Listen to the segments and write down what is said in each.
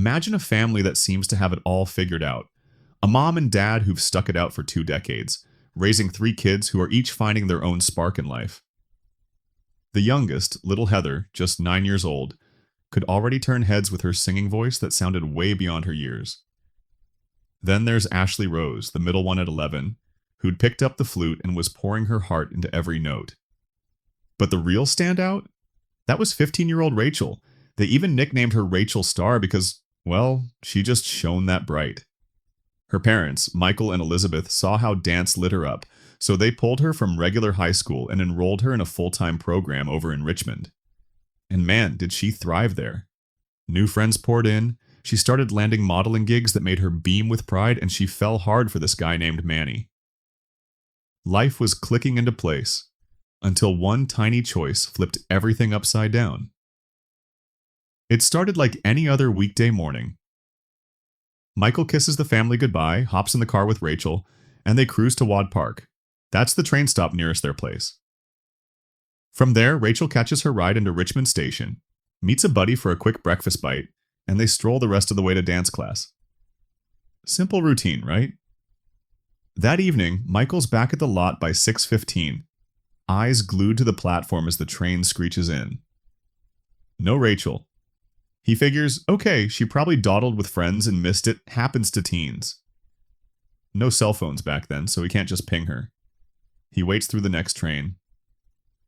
Imagine a family that seems to have it all figured out. A mom and dad who've stuck it out for 2 decades, raising 3 kids who are each finding their own spark in life. The youngest, little Heather, just 9 years old, could already turn heads with her singing voice that sounded way beyond her years. Then there's Ashley Rose, the middle one at 11, who'd picked up the flute and was pouring her heart into every note. But the real standout? That was 15-year-old Rachel. They even nicknamed her Rachel Star because, well, she just shone that bright. Her parents, Michael and Elizabeth, saw how dance lit her up, so they pulled her from regular high school and enrolled her in a full-time program over in Richmond. And man, did she thrive there. New friends poured in, she started landing modeling gigs that made her beam with pride, and she fell hard for this guy named Manny. Life was clicking into place, until one tiny choice flipped everything upside down. It started like any other weekday morning. Michael kisses the family goodbye, hops in the car with Rachel, and they cruise to Wad Park. That's the train stop nearest their place. From there, Rachel catches her ride into Richmond Station, meets a buddy for a quick breakfast bite, and they stroll the rest of the way to dance class. Simple routine, right? That evening, Michael's back at the lot by 6:15, eyes glued to the platform as the train screeches in. No Rachel. He figures, okay, she probably dawdled with friends and missed it, happens to teens. No cell phones back then, so he can't just ping her. He waits through the next train,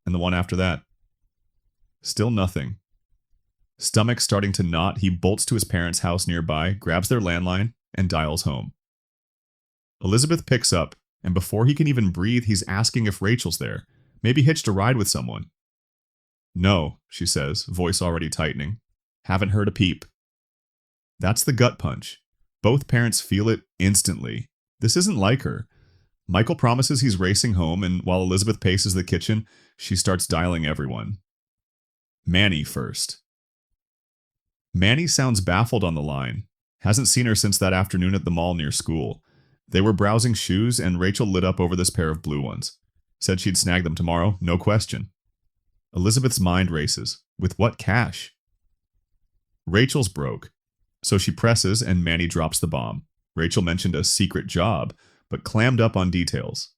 and the one after that. Still nothing. Stomach starting to knot, he bolts to his parents' house nearby, grabs their landline, and dials home. Elizabeth picks up, and before he can even breathe, he's asking if Rachel's there, maybe hitched a ride with someone. No, she says, voice already tightening. Haven't heard a peep. That's the gut punch. Both parents feel it instantly. This isn't like her. Michael promises he's racing home, and while Elizabeth paces the kitchen, she starts dialing everyone. Manny first. Manny sounds baffled on the line. Hasn't seen her since that afternoon at the mall near school. They were browsing shoes, and Rachel lit up over this pair of blue ones. Said she'd snag them tomorrow, no question. Elizabeth's mind races. With what cash? Rachel's broke. So she presses, and Manny drops the bomb. Rachel mentioned a secret job, but clammed up on details.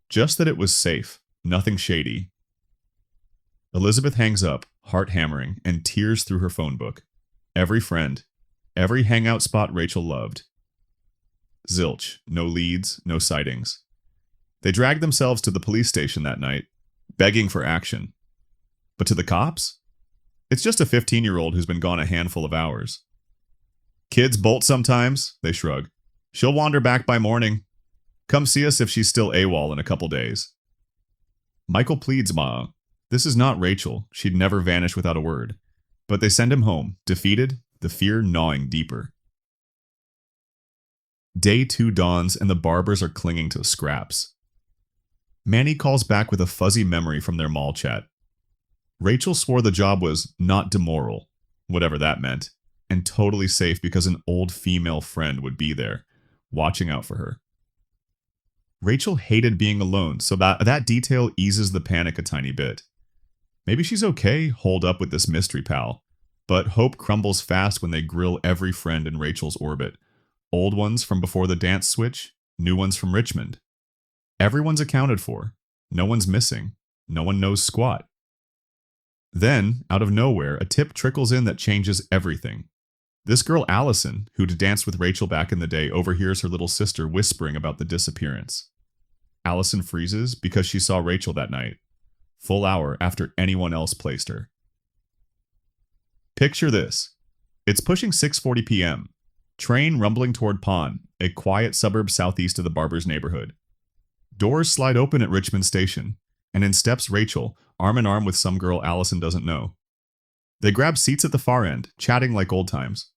Just that it was safe, nothing shady. Elizabeth hangs up, heart hammering, and tears through her phone book. Every friend, every hangout spot Rachel loved. Zilch, no leads, no sightings. They dragged themselves to the police station that night, begging for action. But to the cops? It's just a 15-year-old who's been gone a handful of hours. Kids bolt sometimes, they shrug. She'll wander back by morning. Come see us if she's still AWOL in a couple days. Michael pleads, Ma. This is not Rachel. She'd never vanish without a word. But they send him home, defeated, the fear gnawing deeper. Day 2 dawns and the Barbers are clinging to scraps. Manny calls back with a fuzzy memory from their mall chat. Rachel swore the job was not demoral, whatever that meant, and totally safe because an old female friend would be there, watching out for her. Rachel hated being alone, so that detail eases the panic a tiny bit. Maybe she's okay, holed up with this mystery pal, but hope crumbles fast when they grill every friend in Rachel's orbit. Old ones from before the dance switch, new ones from Richmond. Everyone's accounted for. No one's missing. No one knows squat. Then, out of nowhere, a tip trickles in that changes everything. This girl Allison, who'd danced with Rachel back in the day, overhears her little sister whispering about the disappearance. Allison freezes because she saw Rachel that night, full hour after anyone else placed her. Picture this. It's pushing 6:40 p.m. Train rumbling toward Pond, a quiet suburb southeast of the Barber's neighborhood. Doors slide open at Richmond Station, and in steps Rachel, arm in arm with some girl Allison doesn't know. They grab seats at the far end, chatting like old times.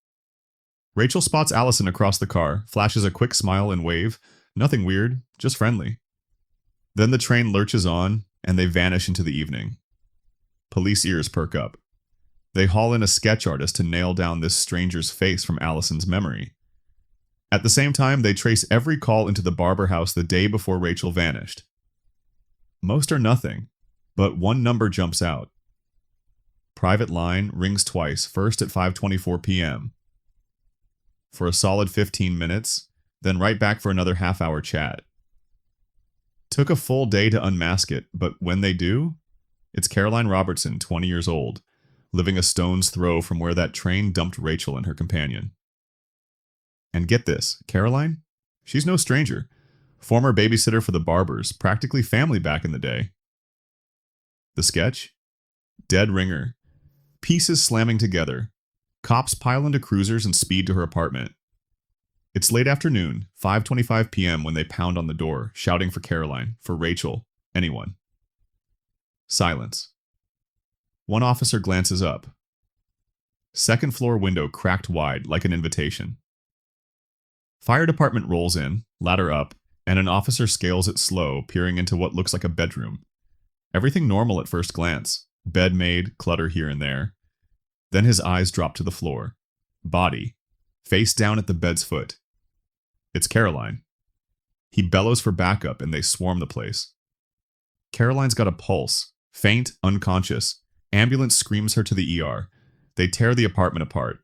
Rachel spots Allison across the car, flashes a quick smile and wave. Nothing weird, just friendly. Then the train lurches on, and they vanish into the evening. Police ears perk up. They haul in a sketch artist to nail down this stranger's face from Allison's memory. At the same time, they trace every call into the Barber house the day before Rachel vanished. Most are nothing, but one number jumps out. Private line rings twice, first at 5:24 p.m., for a solid 15 minutes, then right back for another half-hour chat. Took a full day to unmask it, but when they do, it's Caroline Robertson, 20 years old, living a stone's throw from where that train dumped Rachel and her companion. And get this, Caroline? She's no stranger. Former babysitter for the Barbers, practically family back in the day. The sketch? Dead ringer. Pieces slamming together. Cops pile into cruisers and speed to her apartment. It's late afternoon, 5:25 p.m. when they pound on the door, shouting for Caroline, for Rachel, anyone. Silence. One officer glances up. Second floor window cracked wide like an invitation. Fire department rolls in, ladder up, and an officer scales it slow, peering into what looks like a bedroom. Everything normal at first glance. Bed made, clutter here and there. Then his eyes drop to the floor. Body. Face down at the bed's foot. It's Caroline. He bellows for backup and they swarm the place. Caroline's got a pulse. Faint, unconscious. Ambulance screams her to the ER. They tear the apartment apart.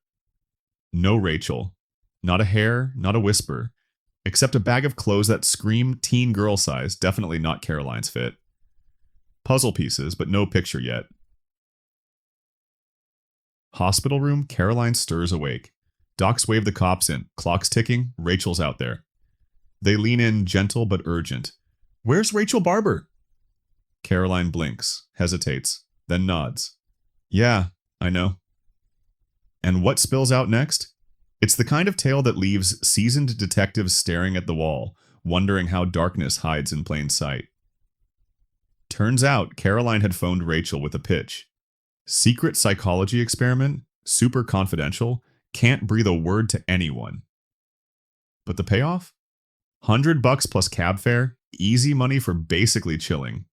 No Rachel. Not a hair, not a whisper. Except a bag of clothes that scream teen girl size, definitely not Caroline's fit. Puzzle pieces, but no picture yet. Hospital room, Caroline stirs awake. Docs wave the cops in. Clock's ticking, Rachel's out there. They lean in, gentle but urgent. Where's Rachel Barber? Caroline blinks, hesitates, then nods. Yeah, I know. And what spills out next? It's the kind of tale that leaves seasoned detectives staring at the wall, wondering how darkness hides in plain sight. Turns out Caroline had phoned Rachel with a pitch. Secret psychology experiment, super confidential, can't breathe a word to anyone. But the payoff? $100 plus cab fare, easy money for basically chilling.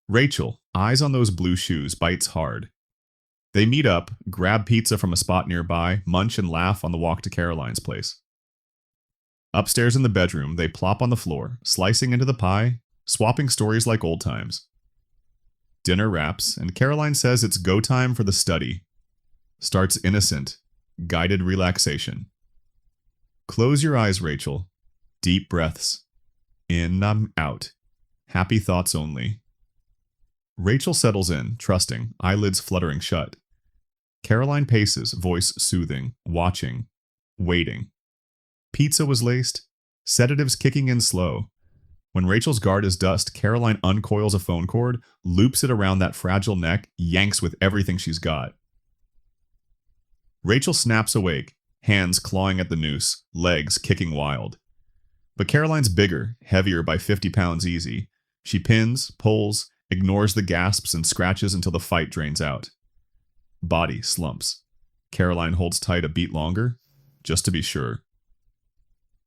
Rachel, eyes on those blue shoes, bites hard. They meet up, grab pizza from a spot nearby, munch and laugh on the walk to Caroline's place. Upstairs in the bedroom, they plop on the floor, slicing into the pie, swapping stories like old times. Dinner wraps, and Caroline says it's go time for the study. Starts innocent, guided relaxation. Close your eyes, Rachel. Deep breaths. In, out. Happy thoughts only. Rachel settles in, trusting, eyelids fluttering shut. Caroline paces, voice soothing, watching, waiting. Pizza was laced, sedatives kicking in slow. When Rachel's guard is dust, Caroline uncoils a phone cord, loops it around that fragile neck, yanks with everything she's got. Rachel snaps awake, hands clawing at the noose, legs kicking wild. But Caroline's bigger, heavier by 50 pounds easy. She pins, pulls, ignores the gasps and scratches until the fight drains out. Body slumps. Caroline holds tight a beat longer, just to be sure.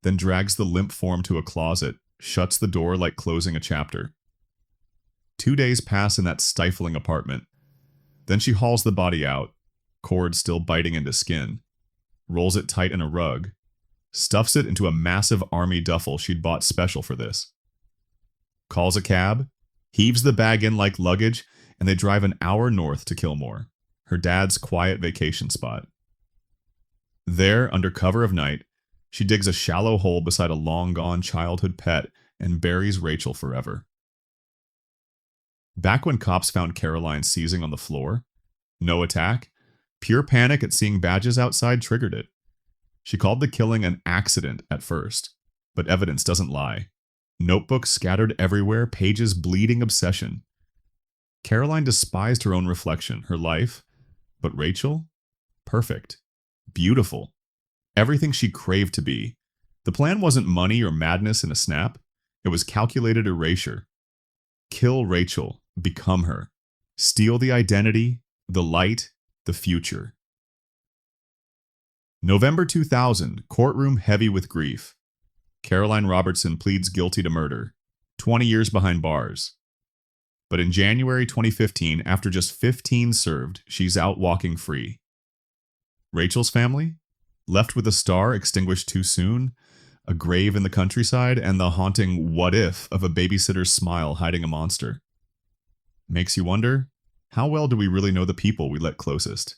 Then drags the limp form to a closet, shuts the door like closing a chapter. 2 days pass in that stifling apartment. Then she hauls the body out, cord still biting into skin, rolls it tight in a rug, stuffs it into a massive army duffel she'd bought special for this. Calls a cab, heaves the bag in like luggage, and they drive an hour north to Kilmore, her dad's quiet vacation spot. There, under cover of night, she digs a shallow hole beside a long-gone childhood pet and buries Rachel forever. Back when cops found Caroline seizing on the floor, no attack, pure panic at seeing badges outside triggered it. She called the killing an accident at first, but evidence doesn't lie. Notebooks scattered everywhere, pages bleeding obsession. Caroline despised her own reflection, her life, but Rachel? Perfect. Beautiful. Everything she craved to be. The plan wasn't money or madness in a snap. It was calculated erasure. Kill Rachel. Become her. Steal the identity, the light, the future. November 2000, courtroom heavy with grief. Caroline Robertson pleads guilty to murder. 20 years behind bars. But in January 2015, after just 15 served, she's out walking free. Rachel's family? Left with a star extinguished too soon, a grave in the countryside, and the haunting what if of a babysitter's smile hiding a monster. Makes you wonder, how well do we really know the people we let closest?